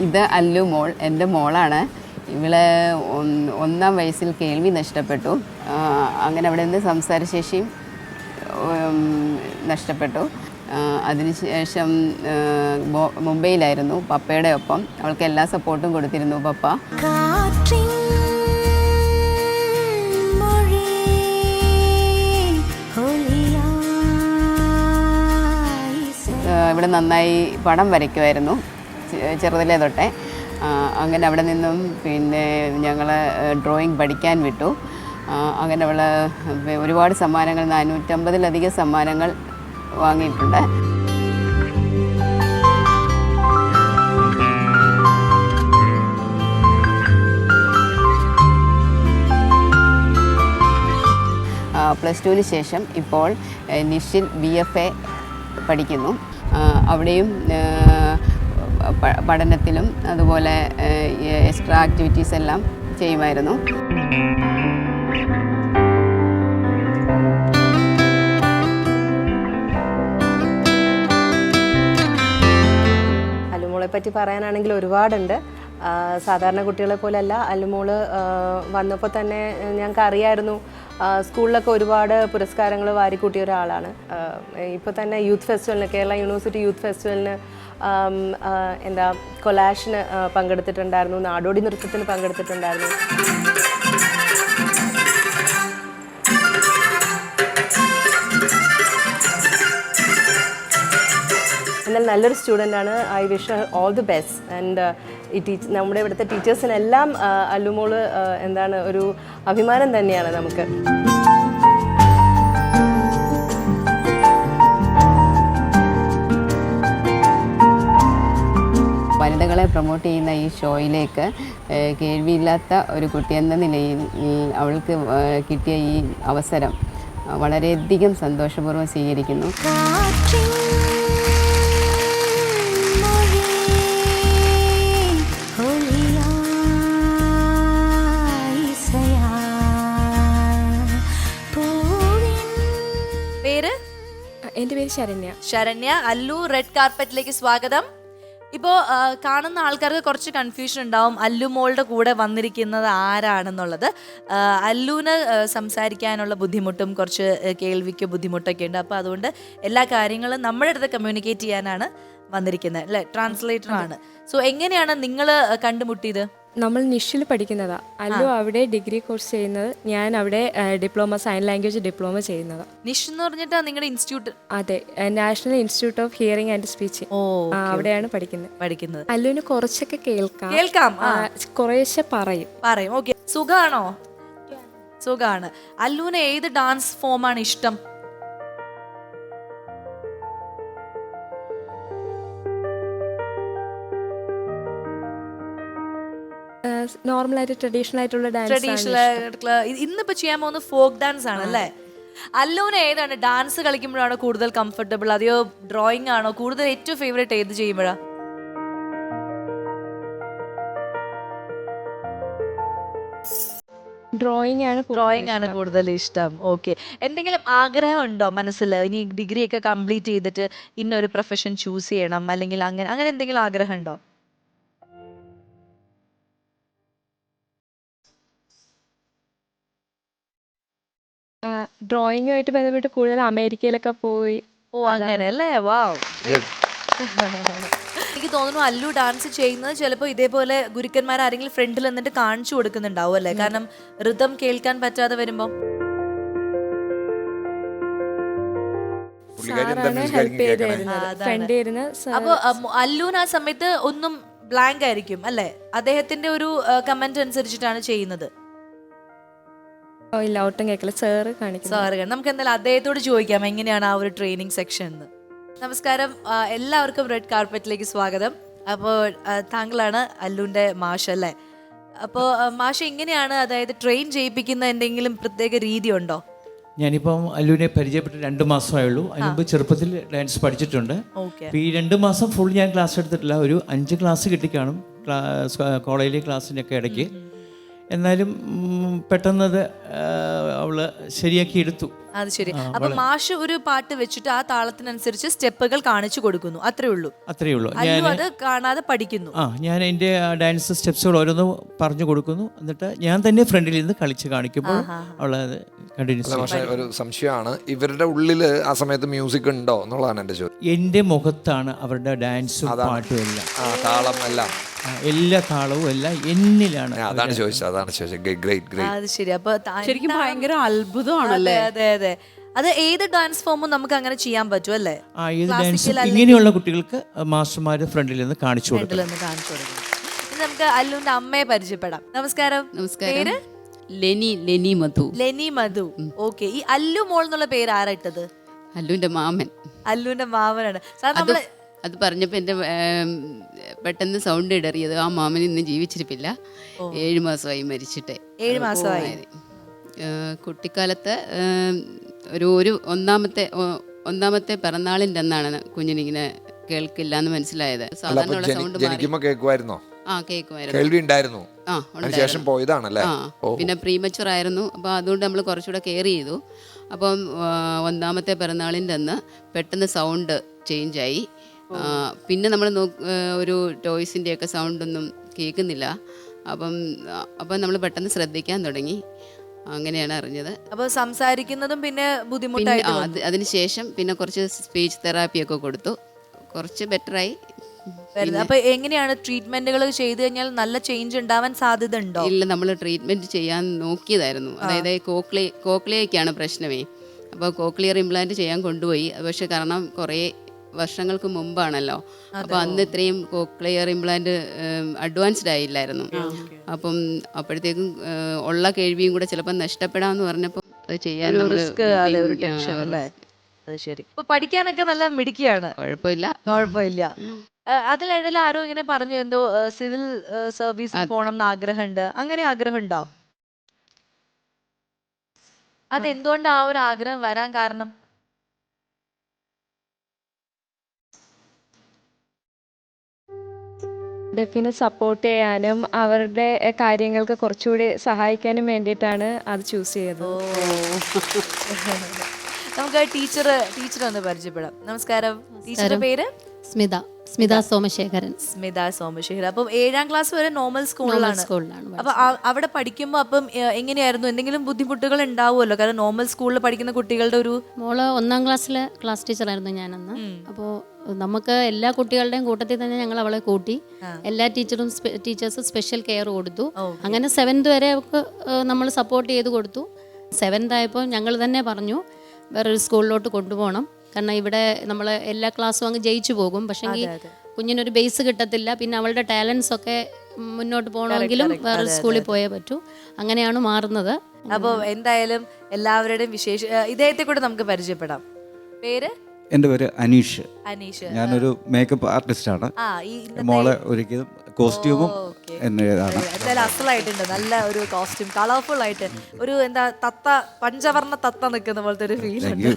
ഇത് അല്ലു മോൾ, എൻ്റെ മോളാണ്. ഇവളെ 1-ാം വയസ്സിൽ കേൾവി നഷ്ടപ്പെട്ടു. അങ്ങനെ അവിടെ നിന്ന് സംസാരശേഷിയും നഷ്ടപ്പെട്ടു. അതിനുശേഷം മുംബൈയിലായിരുന്നു പപ്പയുടെ ഒപ്പം. അവൾക്ക് എല്ലാ സപ്പോർട്ടും കൊടുത്തിരുന്നു പപ്പ. ഇവിടെ നന്നായി പടം വരയ്ക്കുമായിരുന്നു ചെറുതിലേ തൊട്ടേ. അങ്ങനെ അവിടെ നിന്നും പിന്നെ ഞങ്ങൾ ഡ്രോയിങ് പഠിക്കാൻ വിട്ടു. അങ്ങനെ അവൾ ഒരുപാട് സമ്മാനങ്ങൾ 450-ലധികം സമ്മാനങ്ങൾ വാങ്ങിയിട്ടുണ്ട്. +2-ന് ശേഷം ഇപ്പോൾ നിഷിൽ BFA പഠിക്കുന്നു. അവിടെയും പഠനത്തിലും അതുപോലെ എക്സ്ട്രാ ആക്ടിവിറ്റീസ് എല്ലാം ചെയ്യുമായിരുന്നു. അല്ലുമോളെ പറ്റി പറയാനാണെങ്കിൽ ഒരുപാടുണ്ട്. സാധാരണ കുട്ടികളെ പോലെയല്ല. അല്ലുമോള് വന്നപ്പോൾ തന്നെ ഞങ്ങൾക്ക് അറിയായിരുന്നു സ്കൂളിലൊക്കെ ഒരുപാട് പുരസ്കാരങ്ങൾ വാരിക്കൂട്ടിയ ഒരാളാണ്. ഇപ്പോൾ തന്നെ യൂത്ത് ഫെസ്റ്റിവലിന്, കേരള യൂണിവേഴ്സിറ്റി യൂത്ത് ഫെസ്റ്റിവലിന് കൊലാഷിന് പങ്കെടുത്തിട്ടുണ്ടായിരുന്നു, നാടോടി നൃത്തത്തിന് പങ്കെടുത്തിട്ടുണ്ടായിരുന്നു. എന്നാൽ നല്ലൊരു സ്റ്റുഡൻ്റാണ്. I wish all the best. And നമ്മുടെ ഇവിടുത്തെ ടീച്ചേഴ്സിനെല്ലാം അല്ലുമോള് ഒരു അഭിമാനം തന്നെയാണ് നമുക്ക്. വനിതകളെ പ്രൊമോട്ട് ചെയ്യുന്ന ഈ ഷോയിലേക്ക് കേൾവിയില്ലാത്ത ഒരു കുട്ടിയെന്ന നിലയിൽ അവൾക്ക് കിട്ടിയ ഈ അവസരം വളരെയധികം സന്തോഷപൂർവ്വം സ്വീകരിക്കുന്നു. എൻ്റെ പേര് ശരണ്യ. ശരണ്യ, അല്ലു റെഡ് കാർപ്പറ്റിലേക്ക് സ്വാഗതം. ഇപ്പോൾ കാണുന്ന ആൾക്കാർക്ക് കുറച്ച് കൺഫ്യൂഷൻ ഉണ്ടാവും അല്ലു മോളുടെ കൂടെ വന്നിരിക്കുന്നത് ആരാണെന്നുള്ളത്. അല്ലുവിന് സംസാരിക്കാനുള്ള ബുദ്ധിമുട്ടും കുറച്ച് കേൾവിക്ക് ബുദ്ധിമുട്ടൊക്കെ ഉണ്ട്. അപ്പോൾ അതുകൊണ്ട് എല്ലാ കാര്യങ്ങളും നമ്മുടെ അടുത്ത് കമ്മ്യൂണിക്കേറ്റ് ചെയ്യാനാണ് വന്നിരിക്കുന്നത്, അല്ലേ? ട്രാൻസ്ലേറ്ററാണ്. സോ എങ്ങനെയാണ് നിങ്ങൾ കണ്ടുമുട്ടിയത്? നമ്മൾ നിഷിൽ പഠിക്കുന്നതാണ്. അല്ലു അവിടെ ഡിഗ്രി കോഴ്സ് ചെയ്യുന്നത്, ഞാൻ അവിടെ ഡിപ്ലോമ സൈൻ ലാംഗ്വേജ് ഡിപ്ലോമ ചെയ്യുന്നത്. നിഷ് എന്ന് പറഞ്ഞിട്ടാ നിങ്ങളുടെ ഇൻസ്റ്റിറ്റ്യൂട്ട്? അതെ, national institute of hearing and speech. അവിടെയാണ് പഠിക്കുന്നത്. അല്ലുവിന് കുറച്ചൊക്കെ കേൾക്കാം, കുറേശ്ശെ പറയും. ഓക്കെ, സുഖാണോ? സുഖാണ്. അല്ലുവിന് ഏത് ഡാൻസ് ഫോമാണ് ഇഷ്ടം? നോർമലായിട്ട് ട്രഡീഷണൽ ആയിട്ടുള്ള ഡാൻസ്. ഇന്നിപ്പോ ചെയ്യാൻ പോകുന്ന ഫോക്ക് ഡാൻസ് ആണ്, അല്ലേ? അല്ലുവിന് ഏതാണ് ഡാൻസ് കളിക്കുമ്പോഴാണോ കൂടുതൽ കംഫർട്ടബിൾ, അതെയോ ഡ്രോയിങ് ആണോ കൂടുതൽ? ഏറ്റവും ഫേവറേറ്റ് ഏത് ചെയ്യുമ്പോഴാ? ഡ്രോയിങ് ആണ് കൂടുതൽ ഇഷ്ടം. ഓക്കെ, എന്തെങ്കിലും ആഗ്രഹം ഉണ്ടോ മനസ്സിൽ? ഇനി ഡിഗ്രി ഒക്കെ കംപ്ലീറ്റ് ചെയ്തിട്ട് ഇന്നൊരു പ്രൊഫഷൻ ചൂസ് ചെയ്യണം, അല്ലെങ്കിൽ അങ്ങനെ എന്തെങ്കിലും ആഗ്രഹം ഉണ്ടോ? ഡ്രോയിങ്ങുമായിട്ട് ബന്ധപ്പെട്ട് കൂടുതൽ അമേരിക്കയിലൊക്കെ പോയി. അങ്ങനെ അല്ലേ? വാവ്. എനിക്ക് തോന്നുന്നു അല്ലു ഡാൻസ് ചെയ്യുന്നത് ചിലപ്പോൾ ഇതേപോലെ ഗുരുക്കന്മാർ ആരെങ്കിലും ഫ്രണ്ടിൽ എന്നിട്ട് കാണിച്ചു കൊടുക്കുന്നുണ്ടാവും, അല്ലേ? കാരണം ഋതം കേൾക്കാൻ പറ്റാതെ വരുമ്പോ അപ്പൊ അല്ലുവിന് ആ സമയത്ത് ഒന്നും ബ്ലാങ്ക് ആയിരിക്കും, അല്ലേ? അദ്ദേഹത്തിന്റെ ഒരു കമന്റ് അനുസരിച്ചിട്ടാണ് ചെയ്യുന്നത്. നമുക്ക് എന്തായാലും അദ്ദേഹത്തോട് ചോദിക്കാം എങ്ങനെയാണ് ആ ഒരു ട്രെയിനിങ് സെക്ഷൻ എന്ന്. നമസ്കാരം, എല്ലാവർക്കും റെഡ് കാർപ്പറ്റിലേക്ക് സ്വാഗതം. അപ്പോൾ താങ്കളാണ് അല്ലുവിന്റെ മാഷ്, അല്ലേ? അപ്പോൾ മാഷ് എങ്ങനെയാണ്, അതായത് ട്രെയിൻ ചെയ്യിപ്പിക്കുന്ന എന്തെങ്കിലും പ്രത്യേക രീതി ഉണ്ടോ? ഞാനിപ്പം അല്ലുവിനെ പരിചയപ്പെട്ട് 2 മാസമായുള്ളൂ. അതിനുമുമ്പ് ചെറുപ്പത്തിൽ ഡാൻസ് പഠിച്ചിട്ടുണ്ട്. ഈ 2 മാസം ഫുൾ ഞാൻ ക്ലാസ് എടുത്തിട്ടില്ല. ഒരു 5 ക്ലാസ് കിട്ടിക്കാണും കോളേജിലെ ക്ലാസ്സിൻ്റെ ഒക്കെ ഇടയ്ക്ക്. എന്നാലും പെട്ടെന്നത് അവള് ശരിയാക്കി എടുത്തു. അത് ശരി. അപ്പൊ മാഷ് ഒരു പാട്ട് വെച്ചിട്ട് ആ താളത്തിനനുസരിച്ച് സ്റ്റെപ്പുകൾ കാണിച്ചു കൊടുക്കുന്നു, അത്രേ ഉള്ളൂ. അല്ലു അത് കാണാതെ പഠിക്കുന്നു. ഞാൻ എൻ്റെ ഡാൻസ് സ്റ്റെപ്സുകൾ ഓരോന്നും പറഞ്ഞു കൊടുക്കുന്നു, എന്നിട്ട് ഞാൻ തന്നെ ഫ്രണ്ടിൽ നിന്ന് കളിച്ച് കാണിക്കുമ്പോൾ അവളത് കണ്ടിന്യൂസ്. പക്ഷേ ഒരു സംശയമാണ്, ഇവരുടെ ഉള്ളിൽ ആ സമയത്ത് മ്യൂസിക് ഉണ്ടോ എന്നുള്ളതാണ് എൻ്റെ ചോദ്യം. എൻ്റെ മുഖത്താണ് അവരുടെ ഡാൻസും പാട്ടും എല്ലാം, താളം എല്ലാം, എല്ലാ താളവും എല്ലാം എന്നിലാണ്. അതാണ് ചോദിച്ചത്. ഗ്രേറ്റ്. അത് ശരി. അപ്പൊ ശരിക്കും ഭയങ്കര അത്ഭുതമാണല്ലേ. അതെ അതെ. അത് ഏത് ഡാൻസ് ഫോമും നമുക്ക് അങ്ങനെ ചെയ്യാൻ പറ്റും അല്ലേ? ഏത് ഡാൻസും ഇങ്ങനെയുള്ള കുട്ടികൾക്ക് മാസ്റ്റർമാര് ഫ്രണ്ടിൽ നിന്ന് കാണിച്ചു കൊടുക്കും. ഇനി നമുക്ക് അല്ലുവിന്റെ അമ്മയെ പരിചയപ്പെടാം. നമസ്കാരം. നമസ്കാരം. ലെനി മധു. ഓക്കെ. ഈ അല്ലു മോൾ എന്നുള്ള പേര് ആരാ ഇട്ടത്? അല്ലുവിന്റെ മാമൻ. അല്ലുവിന്റെ മാമനാണ്. സാർ നമ്മള് അത് പറഞ്ഞപ്പോൾ എൻ്റെ പെട്ടെന്ന് സൗണ്ട് ഇടറിയത്. ആ മാമൻ ഇന്ന് ജീവിച്ചിരിപ്പില്ല, 7 മാസമായി മരിച്ചിട്ട്. 7 മാസമായി. കുട്ടിക്കാലത്ത് ഒരു ഒന്നാമത്തെ പിറന്നാളിൻ്റെ അന്നാണ് കുഞ്ഞിനിങ്ങനെ കേൾക്കില്ല എന്ന് മനസ്സിലായത്. സാധാരണ സൗണ്ട് കേൾക്കുമായിരുന്നോ? കേൾക്കുമായിരുന്നു. ശേഷം പോയതാണല്ലേ. പിന്നെ പ്രീമച്ചുർ ആയിരുന്നു, അപ്പോൾ അതുകൊണ്ട് നമ്മൾ കുറച്ചുകൂടെ കെയർ ചെയ്തു. അപ്പം 1ാമത്തെ പിറന്നാളിൻ്റെ അന്ന് പെട്ടെന്ന് സൗണ്ട് ചേഞ്ചായി. പിന്നെ നമ്മൾ ഒരു ടോയ്സിൻ്റെയൊക്കെ സൗണ്ടൊന്നും കേൾക്കുന്നില്ല. അപ്പം നമ്മൾ പെട്ടെന്ന് ശ്രദ്ധിക്കാൻ തുടങ്ങി. അങ്ങനെയാണ് അറിഞ്ഞത്. അപ്പോൾ സംസാരിക്കുന്നതും പിന്നെ ബുദ്ധിമുട്ടായിട്ട് അതിനുശേഷം പിന്നെ കുറച്ച് സ്പീച്ച് തെറാപ്പിയൊക്കെ കൊടുത്തു, കുറച്ച് ബെറ്ററായി. അപ്പൊ എങ്ങനെയാണ് ട്രീറ്റ്മെന്റുകൾ ചെയ്തു കഴിഞ്ഞാൽ നല്ല ചേഞ്ച് ഉണ്ടാവാൻ സാധ്യത ഉണ്ടോ? ഇല്ല, നമ്മൾ ട്രീറ്റ്മെന്റ് ചെയ്യാൻ നോക്കിയതായിരുന്നു. അതായത് കോക്ലിയയ്ക്കാണ് പ്രശ്നമേ. അപ്പോൾ കോക്ലിയർ ഇംപ്ലാന്റ് ചെയ്യാൻ കൊണ്ടുപോയി. പക്ഷെ കാരണം കുറേ വർഷങ്ങൾക്ക് മുമ്പാണല്ലോ, അപ്പോൾ അന്ന് ഇത്രയും കോക്ലിയർ ഇംപ്ലാന്റ് അഡ്വാൻസ്ഡ് ആയില്ലായിരുന്നു. അപ്പം അപ്പോഴത്തേക്കും ഉള്ള കേൾവിയും കൂടെ ചിലപ്പോൾ നഷ്ടപ്പെടാമെന്ന് പറഞ്ഞപ്പോൾ അത് ചെയ്യാൻ ശരി. ഇപ്പൊ പഠിക്കാനൊക്കെ നല്ല മിടുക്കിയാണ്. കുഴപ്പമില്ല. അതിലിടയിൽ ആരോ ഇങ്ങനെ പറഞ്ഞു എന്തോ സിവിൽ സർവീസ് പോകണം എന്ന് ആഗ്രഹമുണ്ട്. അങ്ങനെ ആഗ്രഹം ഉണ്ടോ? അതെന്തുകൊണ്ട് ആ ഒരു ആഗ്രഹം വരാൻ കാരണം? ഡെഫിനെ സപ്പോർട്ട് ചെയ്യാനും അവരുടെ കാര്യങ്ങൾക്ക് കുറച്ചുകൂടി സഹായിക്കാനും വേണ്ടിയിട്ടാണ് അത് ചൂസ് ചെയ്തത്. നമുക്ക് ടീച്ചർ ഒന്ന് പരിചയപ്പെടാം. നമസ്കാരം. ടീച്ചറുടെ പേര്? സ്മിത സോമശേഖരൻ. അപ്പം 7ാം ക്ലാസ് വരെ നോർമൽ സ്കൂളിലാണ്. അപ്പൊ അവിടെ പഠിക്കുമ്പോ അപ്പം എങ്ങനെയായിരുന്നു? എന്തെങ്കിലും ബുദ്ധിമുട്ടുകൾ ഉണ്ടാവുമല്ലോ, കാരണം നോർമൽ സ്കൂളിൽ പഠിക്കുന്ന കുട്ടികളുടെ ഒരു മോള് 1ാം ക്ലാസ്സിലെ ക്ലാസ് ടീച്ചറായിരുന്നു ഞാനന്ന്. അപ്പോൾ നമുക്ക് എല്ലാ കുട്ടികളുടെയും കൂട്ടത്തിൽ തന്നെ ഞങ്ങൾ അവളെ കൂട്ടി. എല്ലാ ടീച്ചേഴ്സും സ്പെഷ്യൽ കെയർ കൊടുത്തു. അങ്ങനെ 7th വരെ നമ്മൾ സപ്പോർട്ട് ചെയ്ത് കൊടുത്തു. 7th ആയപ്പോൾ ഞങ്ങൾ തന്നെ പറഞ്ഞു വേറൊരു സ്കൂളിലോട്ട് കൊണ്ടുപോകണം, കാരണം ഇവിടെ നമ്മൾ എല്ലാ ക്ലാസ്സും അങ്ങ് ജയിച്ചു പോകും, പക്ഷെങ്കിൽ കുഞ്ഞിനൊരു ബേസ് കിട്ടത്തില്ല. പിന്നെ അവളുടെ ടാലൻസ് ഒക്കെ മുന്നോട്ട് പോകണമെങ്കിലും വേറൊരു സ്കൂളിൽ പോയേ പറ്റൂ. അങ്ങനെയാണ് മാറുന്നത്. അപ്പോൾ എന്തായാലും എല്ലാവരുടെയും ഇദ്ദേഹത്തെ കൂടെ നമുക്ക് പരിചയപ്പെടാം. പേര്? എൻ്റെ പേര് അനീഷ്. ഞാനൊരു മേക്കപ്പ് ആർട്ടിസ്റ്റാണ്. മോളെ ഒരിക്കലും കോസ്റ്റ്യൂമും എന്നതാണ്. എന്തായാലും അസലായിട്ടുണ്ട്, നല്ല ഒരു കോസ്റ്റ്യൂം, കളർഫുൾ ആയിട്ട് ഒരു എന്താ പഞ്ചവർണ്ണ തത്ത നിൽക്കുന്ന പോലത്തെ ഒരു ഫീൽ ഉണ്ട്.